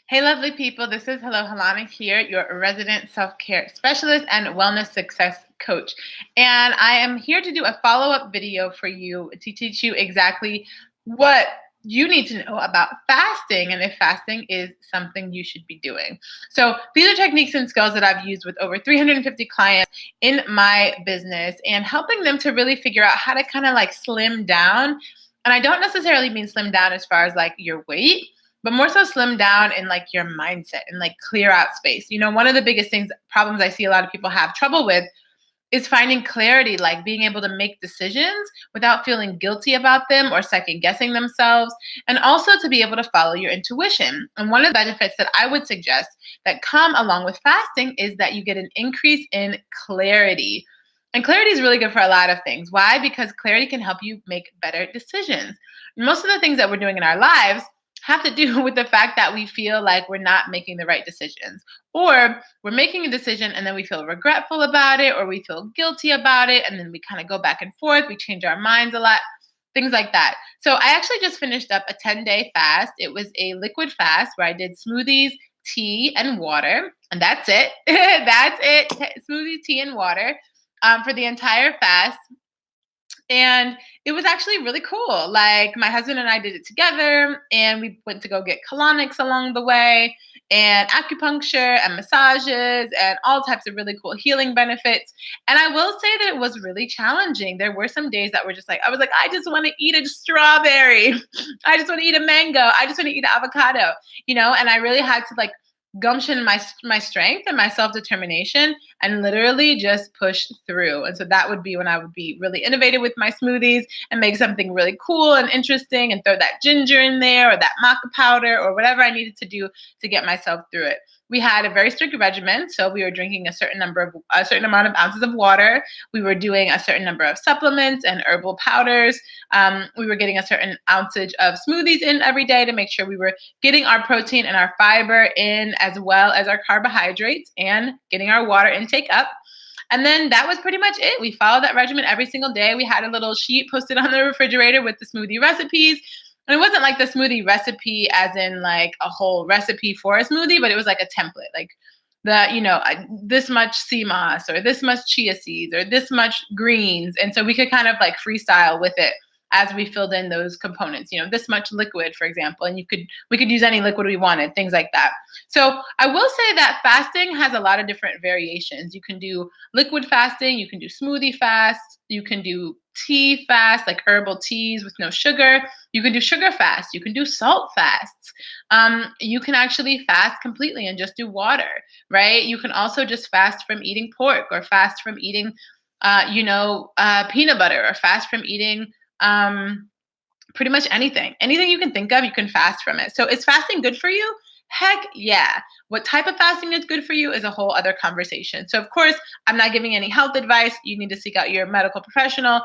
Hey, lovely people. This is Hello Helanah here, your resident self-care specialist and wellness success coach. And I am here to do a follow-up video for you to teach you exactly what you need to know about fasting and if fasting is something you should be doing. So these are techniques and skills that I've used with over 350 clients in my business and helping them to really figure out how to kind of like slim down. And I don't necessarily mean slim down as far as like your weight, but more so slim down in like your mindset and like clear out space. One of the biggest problems I see a lot of people have trouble with is finding clarity, like being able to make decisions without feeling guilty about them or second guessing themselves, and also to be able to follow your intuition. And one of the benefits that I would suggest that come along with fasting is that you get an increase in clarity. And clarity is really good for a lot of things. Why? Because clarity can help you make better decisions. Most of the things that we're doing in our lives have to do with the fact that we feel like we're not making the right decisions, or we're making a decision and then we feel regretful about it, or we feel guilty about it, and then we kind of go back and forth. We change our minds a lot, things like that. So I actually just finished up a 10-day fast. It was a liquid fast where I did smoothies, tea, and water, and that's it. That's it. Smoothie, tea, and water for the entire fast. And it was actually really cool. Like, my husband and I did it together, and we went to go get colonics along the way, and acupuncture and massages and all types of really cool healing benefits. And I will say that it was really challenging. There were some days that were just like, I was like, I just want to eat a strawberry. I just want to eat a mango. I just want to eat an avocado, and I really had to like gumption my strength and my self-determination and literally just push through. And so that would be when I would be really innovative with my smoothies and make something really cool and interesting and throw that ginger in there or that maca powder or whatever I needed to do to get myself through it. We had a very strict regimen, so we were drinking a certain amount of ounces of water. We were doing a certain number of supplements and herbal powders. We were getting a certain ounceage of smoothies in every day to make sure we were getting our protein and our fiber in, as well as our carbohydrates, and getting our water intake up. And then that was pretty much it. We followed that regimen every single day. We had a little sheet posted on the refrigerator with the smoothie recipes. And it wasn't like the smoothie recipe as in like a whole recipe for a smoothie, but it was like a template, like this much sea moss or this much chia seeds or this much greens. And so we could kind of like freestyle with it as we filled in those components, this much liquid, for example, and we could use any liquid we wanted, things like that. So I will say that fasting has a lot of different variations. You can do liquid fasting, you can do smoothie fast, you can do tea fast, like herbal teas with no sugar. You can do sugar fast. You can do salt fasts. You can actually fast completely and just do water, right? You can also just fast from eating pork or fast from eating, peanut butter, or fast from eating pretty much anything. Anything you can think of, you can fast from it. So is fasting good for you? Heck yeah. What type of fasting is good for you is a whole other conversation. So of course, I'm not giving any health advice. You need to seek out your medical professional.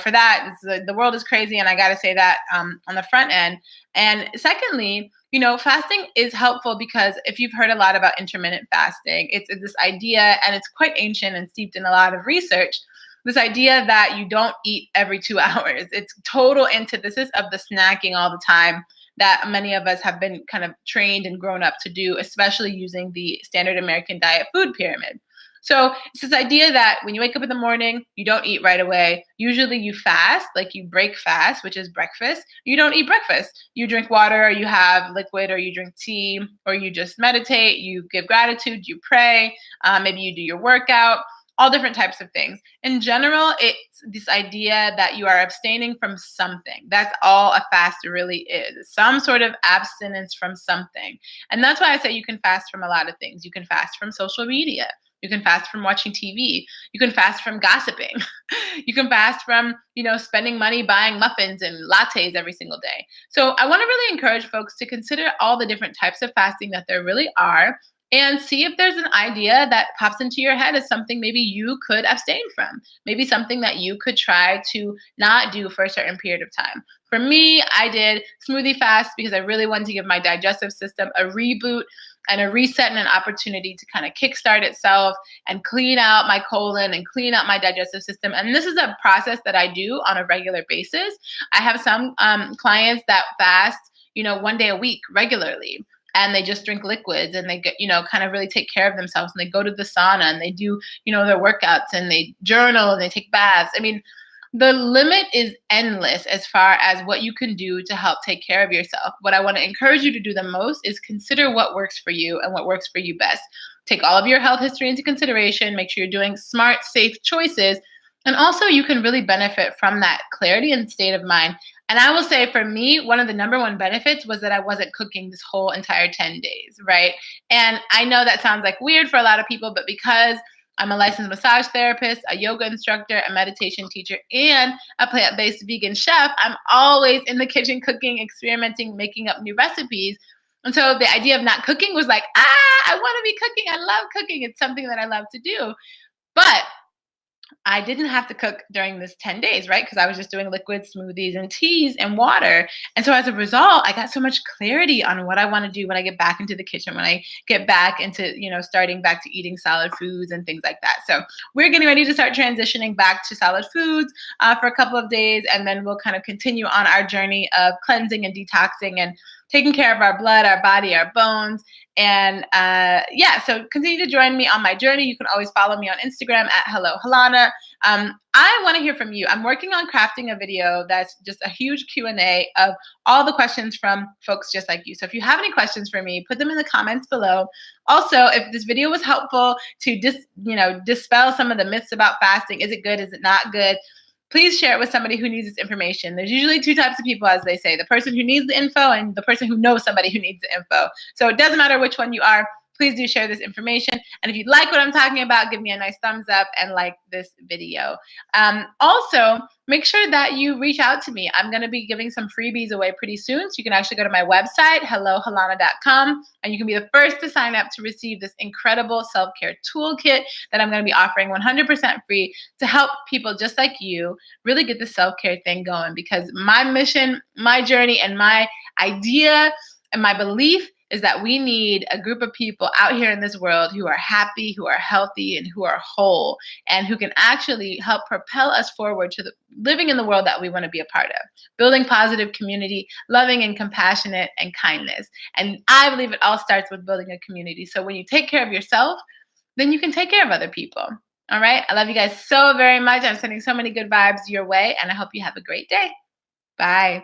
For that, the world is crazy, and I got to say that on the front end. And secondly, fasting is helpful because if you've heard a lot about intermittent fasting, it's this idea, and it's quite ancient and steeped in a lot of research. This idea that you don't eat every 2 hours. It's total antithesis of the snacking all the time that many of us have been kind of trained and grown up to do, especially using the standard American diet food pyramid. So it's this idea that when you wake up in the morning, you don't eat right away. Usually you fast, like you break fast, which is breakfast. You don't eat breakfast. You drink water, or you have liquid, or you drink tea, or you just meditate, you give gratitude, you pray, maybe you do your workout. All different types of things. In general, it's this idea that you are abstaining from something. That's all a fast really is. Some sort of abstinence from something. And that's why I say you can fast from a lot of things. You can fast from social media. You can fast from watching TV. You can fast from gossiping. You can fast from, spending money buying muffins and lattes every single day. So I want to really encourage folks to consider all the different types of fasting that there really are, and see if there's an idea that pops into your head as something maybe you could abstain from, maybe something that you could try to not do for a certain period of time. For me, I did smoothie fast because I really wanted to give my digestive system a reboot and a reset and an opportunity to kind of kickstart itself and clean out my colon and clean out my digestive system. And this is a process that I do on a regular basis. I have some clients that fast, 1 day a week regularly. and they just drink liquids and they get, kind of really take care of themselves, and they go to the sauna and they do, their workouts and they journal and they take baths. I mean, the limit is endless as far as what you can do to help take care of yourself. What I want to encourage you to do the most is consider what works for you and what works for you best. Take all of your health history into consideration, make sure you're doing smart, safe choices. And also, you can really benefit from that clarity and state of mind. And I will say, for me, one of the number one benefits was that I wasn't cooking this whole entire 10 days, right? And I know that sounds like weird for a lot of people, but because I'm a licensed massage therapist, a yoga instructor, a meditation teacher, and a plant-based vegan chef, I'm always in the kitchen cooking, experimenting, making up new recipes. And so the idea of not cooking was like, I want to be cooking. I love cooking. It's something that I love to do. But I didn't have to cook during this 10 days, right? Because I was just doing liquid smoothies and teas and water. And so as a result, I got so much clarity on what I want to do when I get back into the kitchen, when I get back into, starting back to eating solid foods and things like that. So we're getting ready to start transitioning back to solid foods for a couple of days. And then we'll kind of continue on our journey of cleansing and detoxing and taking care of our blood, our body, our bones. And so continue to join me on my journey. You can always follow me on Instagram at Hello Helanah. I want to hear from you. I'm working on crafting a video that's just a huge Q&A of all the questions from folks just like you. So if you have any questions for me, put them in the comments below. Also, if this video was helpful to dispel some of the myths about fasting, is it good? Is it not good? Please share it with somebody who needs this information. There's usually two types of people, as they say, the person who needs the info and the person who knows somebody who needs the info. So it doesn't matter which one you are. Please do share this information. And if you like what I'm talking about, give me a nice thumbs up and like this video. Also, make sure that you reach out to me. I'm going to be giving some freebies away pretty soon. So you can actually go to my website, hellohelanah.com, and you can be the first to sign up to receive this incredible self-care toolkit that I'm going to be offering 100% free to help people just like you really get the self-care thing going. Because my mission, my journey, and my idea and my belief is that we need a group of people out here in this world who are happy, who are healthy, and who are whole, and who can actually help propel us forward to living in the world that we want to be a part of, building positive community, loving and compassionate and kindness. And I believe it all starts with building a community. So when you take care of yourself, then you can take care of other people. All right. I love you guys so very much. I'm sending so many good vibes your way, and I hope you have a great day. Bye.